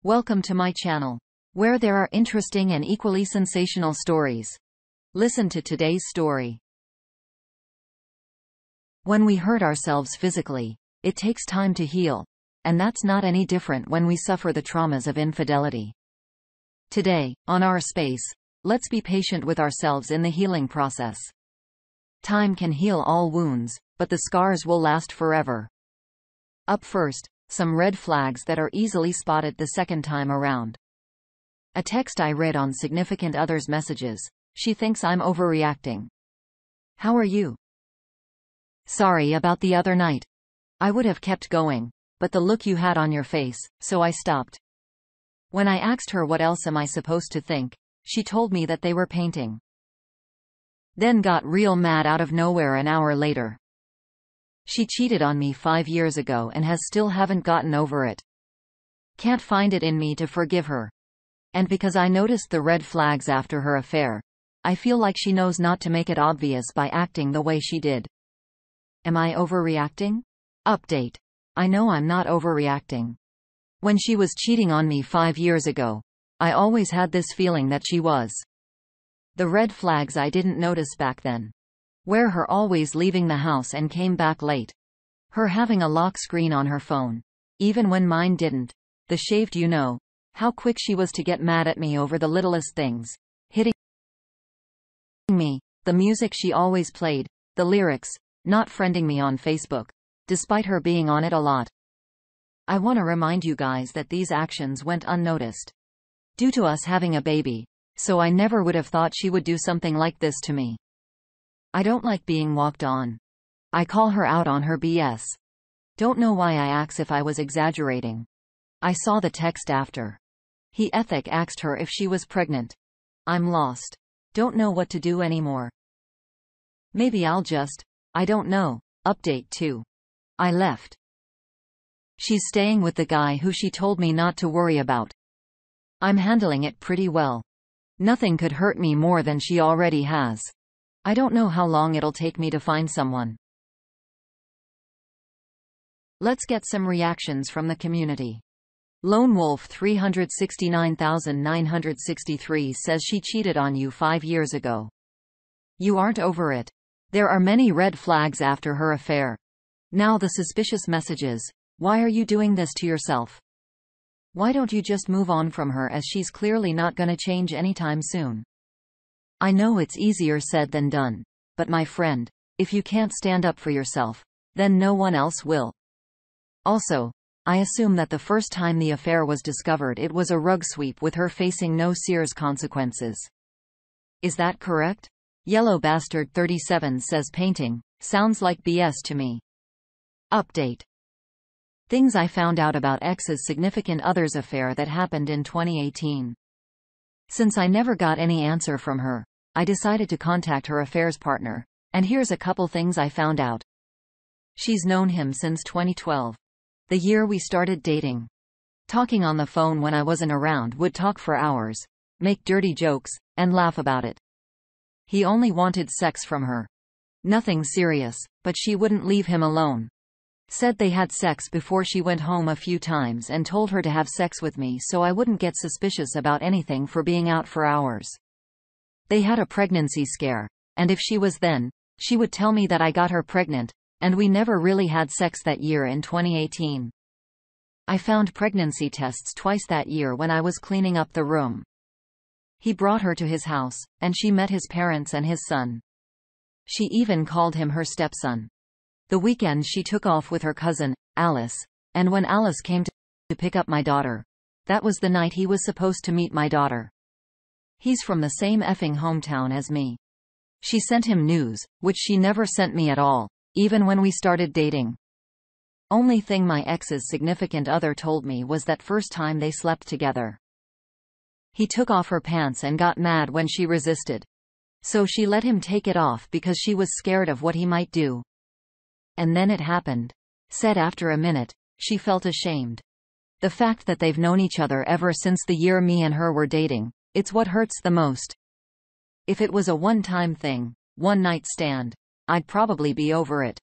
Welcome to my channel, where there are interesting and equally sensational stories. Listen to today's story. When we hurt ourselves physically, it takes time to heal, and that's not any different when we suffer the traumas of infidelity. Today, on our space, let's be patient with ourselves in the healing process. Time can heal all wounds, but the scars will last forever. Up first, some red flags that are easily spotted the second time around. A text I read on significant other's messages. She thinks I'm overreacting. How are you? Sorry about the other night. I would have kept going, but the look you had on your face, so I stopped. When I asked her what else am I supposed to think, she told me that they were painting. Then got real mad out of nowhere an hour later. She cheated on me 5 years ago and still haven't gotten over it. Can't find it in me to forgive her. And because I noticed the red flags after her affair, I feel like she knows not to make it obvious by acting the way she did. Am I overreacting? Update. I know I'm not overreacting. When she was cheating on me 5 years ago, I always had this feeling that she was. The red flags I didn't notice back then. Where her always leaving the house and came back late. Her having a lock screen on her phone. Even when mine didn't. The shaved how quick she was to get mad at me over the littlest things. Hitting me. The music she always played. The lyrics. Not friending me on Facebook. Despite her being on it a lot. I want to remind you guys that these actions went unnoticed. Due to us having a baby. So I never would have thought she would do something like this to me. I don't like being walked on. I call her out on her BS. Don't know why I asked if I was exaggerating. I saw the text after. He ethic asked her if she was pregnant. I'm lost. Don't know what to do anymore. Maybe I don't know. Update 2. I left. She's staying with the guy who she told me not to worry about. I'm handling it pretty well. Nothing could hurt me more than she already has. I don't know how long it'll take me to find someone. Let's get some reactions from the community. Lone Wolf 369963 says she cheated on you 5 years ago. You aren't over it. There are many red flags after her affair. Now the suspicious messages. Why are you doing this to yourself? Why don't you just move on from her, as she's clearly not gonna change anytime soon? I know it's easier said than done, but my friend, if you can't stand up for yourself, then no one else will. Also, I assume that the first time the affair was discovered it was a rug sweep with her facing no serious consequences. Is that correct? Yellow Bastard 37 says painting. Sounds like BS to me. Update. Things I found out about ex's significant other's affair that happened in 2018. Since I never got any answer from her, I decided to contact her affair's partner, and here's a couple things I found out. She's known him since 2012. The year we started dating. Talking on the phone when I wasn't around, would talk for hours, make dirty jokes, and laugh about it. He only wanted sex from her. Nothing serious, but she wouldn't leave him alone. Said they had sex before she went home a few times and told her to have sex with me so I wouldn't get suspicious about anything for being out for hours. They had a pregnancy scare, and if she was then, she would tell me that I got her pregnant, and we never really had sex that year in 2018. I found pregnancy tests twice that year when I was cleaning up the room. He brought her to his house, and she met his parents and his son. She even called him her stepson. The weekend she took off with her cousin, Alice, and when Alice came to pick up my daughter, that was the night he was supposed to meet my daughter. He's from the same effing hometown as me. She sent him news, which she never sent me at all, even when we started dating. Only thing my ex's significant other told me was that first time they slept together. He took off her pants and got mad when she resisted. So she let him take it off because she was scared of what he might do. And then it happened. Said after a minute, she felt ashamed. The fact that they've known each other ever since the year me and her were dating, it's what hurts the most. If it was a one-time thing, one-night stand, I'd probably be over it.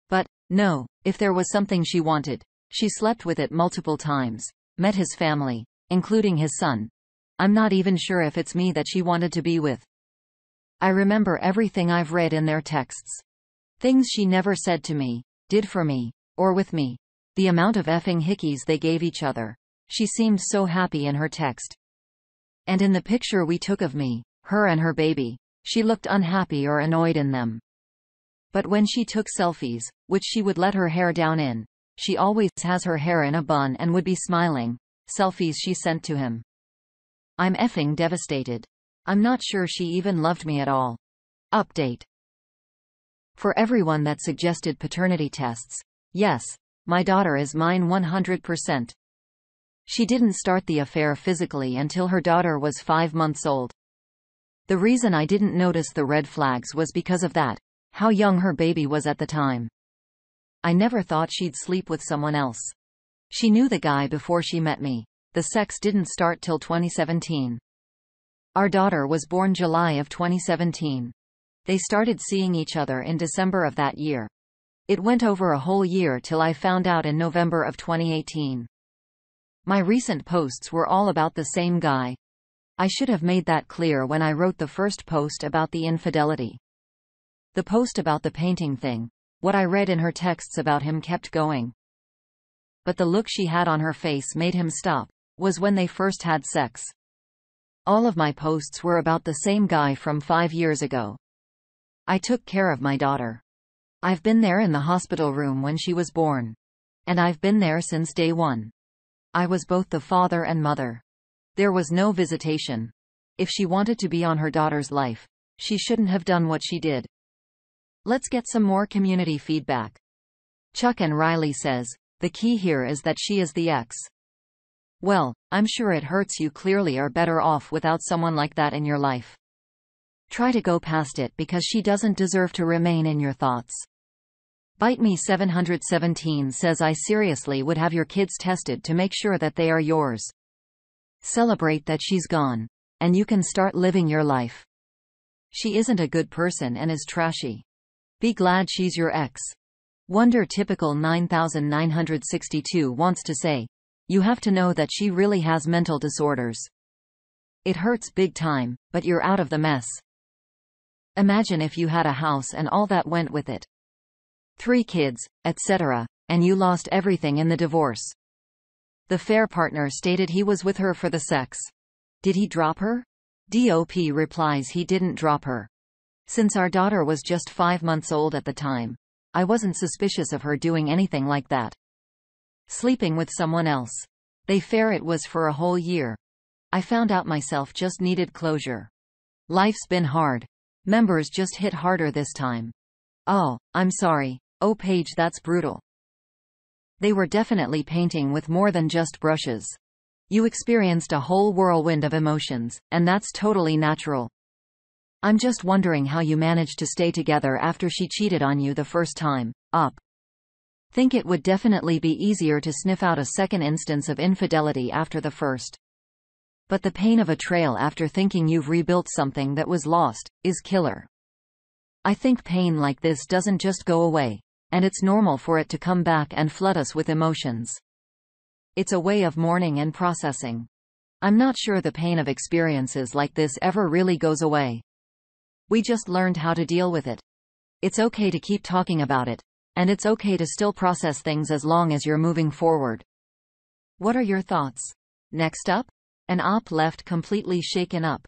But, no, if there was something she wanted, she slept with it multiple times, met his family, including his son. I'm not even sure if it's me that she wanted to be with. I remember everything I've read in their texts. Things she never said to me, did for me, or with me. The amount of effing hickeys they gave each other. She seemed so happy in her text. And in the picture we took of me, her and her baby, she looked unhappy or annoyed in them. But when she took selfies, which she would let her hair down in, she always has her hair in a bun and would be smiling. Selfies she sent to him. I'm effing devastated. I'm not sure she even loved me at all. Update. For everyone that suggested paternity tests, yes, my daughter is mine 100%. She didn't start the affair physically until her daughter was 5 months old. The reason I didn't notice the red flags was because of that, how young her baby was at the time. I never thought she'd sleep with someone else. She knew the guy before she met me. The sex didn't start till 2017. Our daughter was born July of 2017. They started seeing each other in December of that year. It went over a whole year till I found out in November of 2018. My recent posts were all about the same guy. I should have made that clear when I wrote the first post about the infidelity. The post about the painting thing, what I read in her texts about him kept going. But the look she had on her face made him stop, was when they first had sex. All of my posts were about the same guy from 5 years ago. I took care of my daughter. I've been there in the hospital room when she was born. And I've been there since day one. I was both the father and mother. There was no visitation. If she wanted to be on her daughter's life, she shouldn't have done what she did. Let's get some more community feedback. Chuck and Riley says, the key here is that she is the ex. Well, I'm sure it hurts. You clearly are better off without someone like that in your life. Try to go past it because she doesn't deserve to remain in your thoughts. Bite Me 717 says I seriously would have your kids tested to make sure that they are yours. Celebrate that she's gone. And you can start living your life. She isn't a good person and is trashy. Be glad she's your ex. Wonder Typical 9962 wants to say, you have to know that she really has mental disorders. It hurts big time, but you're out of the mess. Imagine if you had a house and all that went with it. 3 kids, etc., and you lost everything in the divorce. The fair partner stated he was with her for the sex. Did he drop her? DOP replies he didn't drop her. Since our daughter was just 5 months old at the time, I wasn't suspicious of her doing anything like that. Sleeping with someone else. They fair it was for a whole year. I found out myself just needed closure. Life's been hard. Members just hit harder this time. Oh, I'm sorry. Oh Paige, that's brutal. They were definitely painting with more than just brushes. You experienced a whole whirlwind of emotions, and that's totally natural. I'm just wondering how you managed to stay together after she cheated on you the first time. Think it would definitely be easier to sniff out a second instance of infidelity after the first. But the pain of a trail after thinking you've rebuilt something that was lost, is killer. I think pain like this doesn't just go away, and it's normal for it to come back and flood us with emotions. It's a way of mourning and processing. I'm not sure the pain of experiences like this ever really goes away. We just learned how to deal with it. It's okay to keep talking about it. And it's okay to still process things as long as you're moving forward. What are your thoughts? Next up? An op left completely shaken up.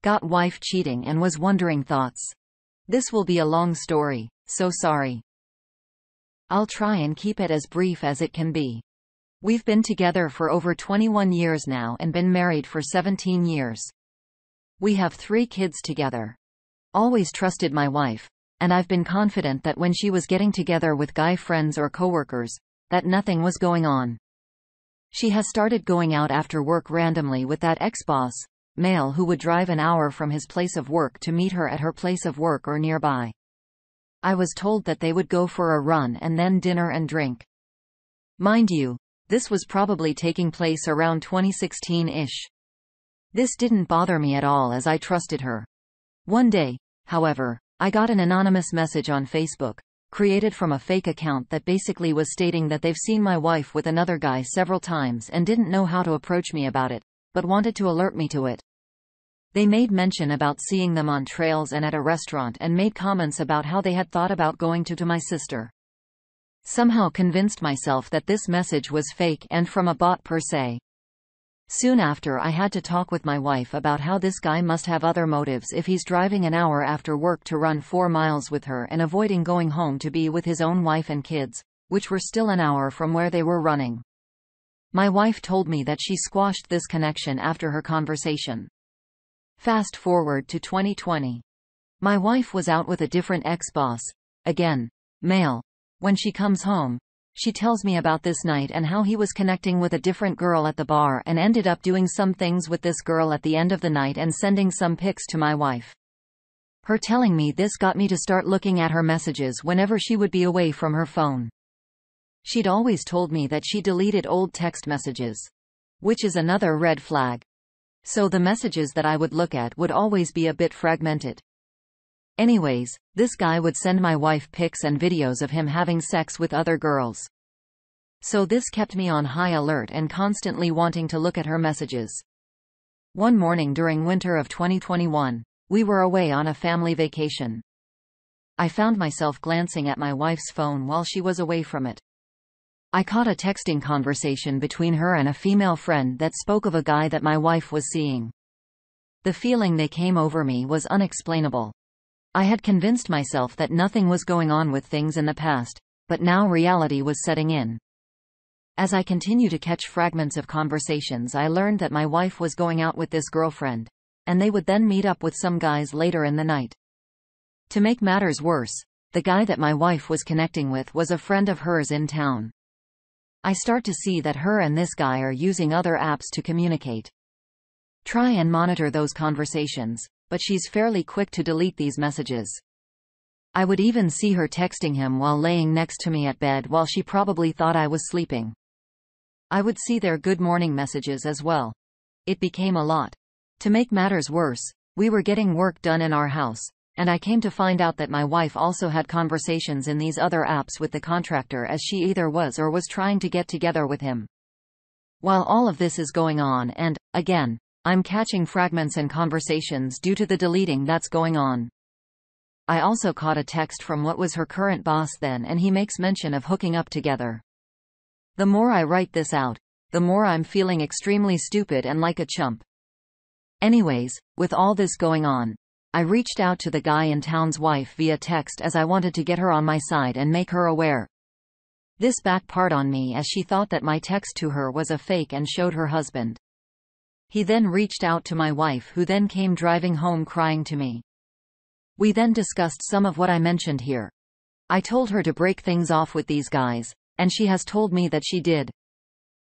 Got wife cheating and was wondering thoughts. This will be a long story, so sorry. I'll try and keep it as brief as it can be. We've been together for over 21 years now and been married for 17 years. We have 3 kids together. Always trusted my wife. And I've been confident that when she was getting together with guy friends or coworkers, that nothing was going on. She has started going out after work randomly with that ex-boss, male who would drive an hour from his place of work to meet her at her place of work or nearby. I was told that they would go for a run and then dinner and drink. Mind you, this was probably taking place around 2016-ish. This didn't bother me at all as I trusted her. One day, however, I got an anonymous message on Facebook, created from a fake account that basically was stating that they've seen my wife with another guy several times and didn't know how to approach me about it, but wanted to alert me to it. They made mention about seeing them on trails and at a restaurant and made comments about how they had thought about going to my sister. Somehow convinced myself that this message was fake and from a bot per se. Soon after, I had to talk with my wife about how this guy must have other motives if he's driving an hour after work to run 4 miles with her and avoiding going home to be with his own wife and kids, which were still an hour from where they were running. My wife told me that she squashed this connection after her conversation. Fast forward to 2020. My wife was out with a different ex-boss, again, male. When she comes home, she tells me about this night and how he was connecting with a different girl at the bar and ended up doing some things with this girl at the end of the night and sending some pics to my wife. Her telling me this got me to start looking at her messages whenever she would be away from her phone. She'd always told me that she deleted old text messages, which is another red flag. So the messages that I would look at would always be a bit fragmented. Anyways, this guy would send my wife pics and videos of him having sex with other girls. So this kept me on high alert and constantly wanting to look at her messages. One morning during winter of 2021, we were away on a family vacation. I found myself glancing at my wife's phone while she was away from it. I caught a texting conversation between her and a female friend that spoke of a guy that my wife was seeing. The feeling that came over me was unexplainable. I had convinced myself that nothing was going on with things in the past, but now reality was setting in. As I continue to catch fragments of conversations, I learned that my wife was going out with this girlfriend, and they would then meet up with some guys later in the night. To make matters worse, the guy that my wife was connecting with was a friend of hers in town. I start to see that her and this guy are using other apps to communicate. Try and monitor those conversations, but she's fairly quick to delete these messages. I would even see her texting him while laying next to me at bed while she probably thought I was sleeping. I would see their good morning messages as well. It became a lot. To make matters worse, we were getting work done in our house, and I came to find out that my wife also had conversations in these other apps with the contractor, as she either was or was trying to get together with him. While all of this is going on and, again, I'm catching fragments and conversations due to the deleting that's going on. I also caught a text from what was her current boss then, and he makes mention of hooking up together. The more I write this out, the more I'm feeling extremely stupid and like a chump. Anyways, with all this going on, I reached out to the guy in town's wife via text as I wanted to get her on my side and make her aware. This backfired on me as she thought that my text to her was a fake and showed her husband. He then reached out to my wife, who then came driving home crying to me. We then discussed some of what I mentioned here. I told her to break things off with these guys, and she has told me that she did.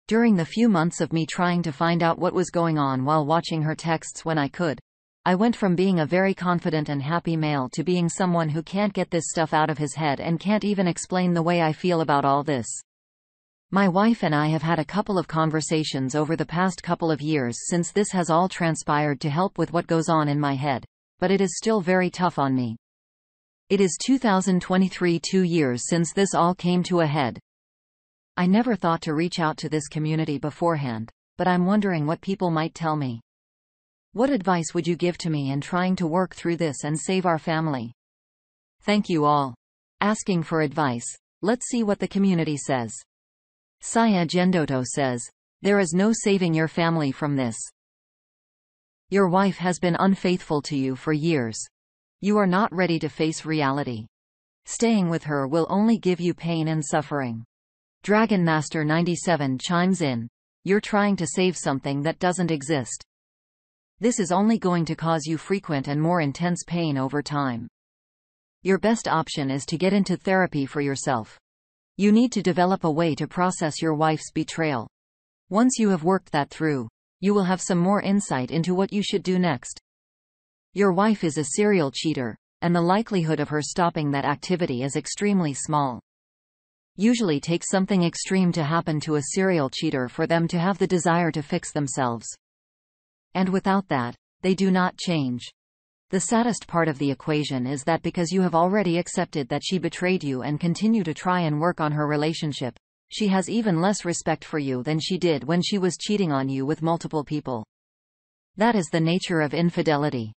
During the few months of me trying to find out what was going on while watching her texts when I could, I went from being a very confident and happy male to being someone who can't get this stuff out of his head and can't even explain the way I feel about all this. My wife and I have had a couple of conversations over the past couple of years since this has all transpired to help with what goes on in my head, but it is still very tough on me. It is 2023, 2 years since this all came to a head. I never thought to reach out to this community beforehand, but I'm wondering what people might tell me. What advice would you give to me in trying to work through this and save our family? Thank you all. Asking for advice. Let's see what the community says. Saya Gendoto says, there is no saving your family from this. Your wife has been unfaithful to you for years. You are not ready to face reality. Staying with her will only give you pain and suffering. Dragon Master 97 chimes in. You're trying to save something that doesn't exist. This is only going to cause you frequent and more intense pain over time. Your best option is to get into therapy for yourself. You need to develop a way to process your wife's betrayal. Once you have worked that through, you will have some more insight into what you should do next. Your wife is a serial cheater, and the likelihood of her stopping that activity is extremely small. Usually takes something extreme to happen to a serial cheater for them to have the desire to fix themselves. And without that, they do not change. The saddest part of the equation is that because you have already accepted that she betrayed you and continue to try and work on her relationship, she has even less respect for you than she did when she was cheating on you with multiple people. That is the nature of infidelity.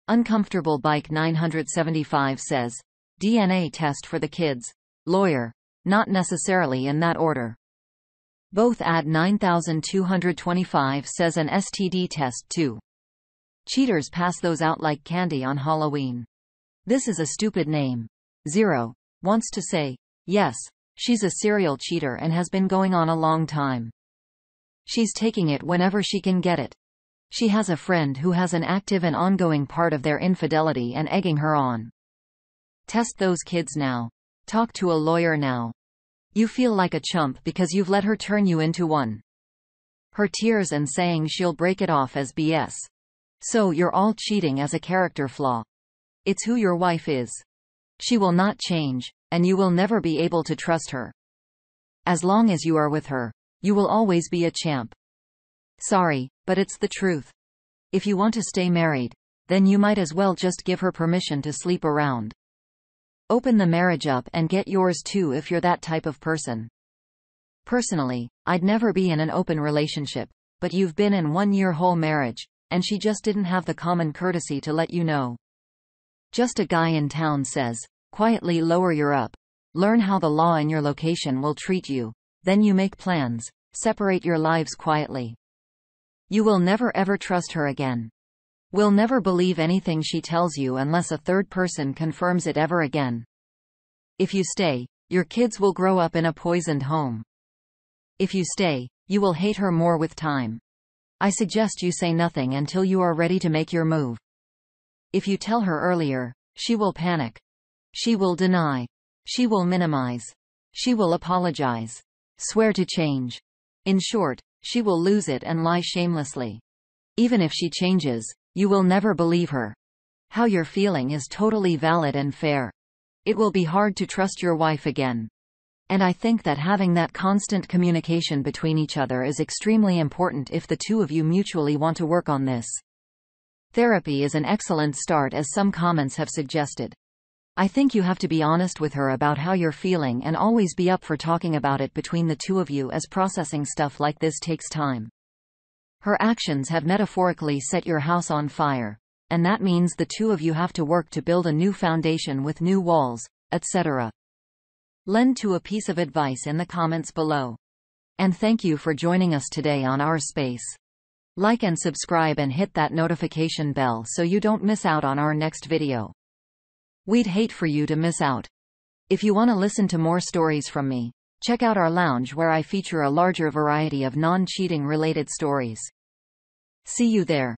Uncomfortable Bike 975 says, DNA test for the kids. Lawyer. Not necessarily in that order. Both Ad 9225 says an STD test too. Cheaters pass those out like candy on Halloween. This is a stupid name. Zero wants to say, yes, she's a serial cheater and has been going on a long time. She's taking it whenever she can get it. She has a friend who has an active and ongoing part of their infidelity and egging her on. Test those kids now. Talk to a lawyer now. You feel like a chump because you've let her turn you into one. Her tears and saying she'll break it off as BS. So you're all cheating as a character flaw. It's who your wife is. She will not change, and you will never be able to trust her. As long as you are with her, you will always be a champ. Sorry, but it's the truth. If you want to stay married, then you might as well just give her permission to sleep around. Open the marriage up and get yours too if you're that type of person. Personally, I'd never be in an open relationship, but you've been in 1 year whole marriage, and she just didn't have the common courtesy to let you know. Just a guy in town says, quietly lower your up. Learn how the law in your location will treat you. Then you make plans. Separate your lives quietly. You will never ever trust her again. Will never believe anything she tells you unless a third person confirms it ever again. If you stay, your kids will grow up in a poisoned home. If you stay, you will hate her more with time. I suggest you say nothing until you are ready to make your move. If you tell her earlier, she will panic. She will deny. She will minimize. She will apologize. Swear to change. In short, she will lose it and lie shamelessly. Even if she changes, you will never believe her. How you're feeling is totally valid and fair. It will be hard to trust your wife again. And I think that having that constant communication between each other is extremely important if the two of you mutually want to work on this. Therapy is an excellent start, as some comments have suggested. I think you have to be honest with her about how you're feeling and always be up for talking about it between the two of you, as processing stuff like this takes time. Her actions have metaphorically set your house on fire, and that means the two of you have to work to build a new foundation with new walls, etc. Lend to a piece of advice in the comments below. And thank you for joining us today on our space. Like and subscribe and hit that notification bell so you don't miss out on our next video. We'd hate for you to miss out. If you want to listen to more stories from me, check out our lounge where I feature a larger variety of non-cheating related stories. See you there.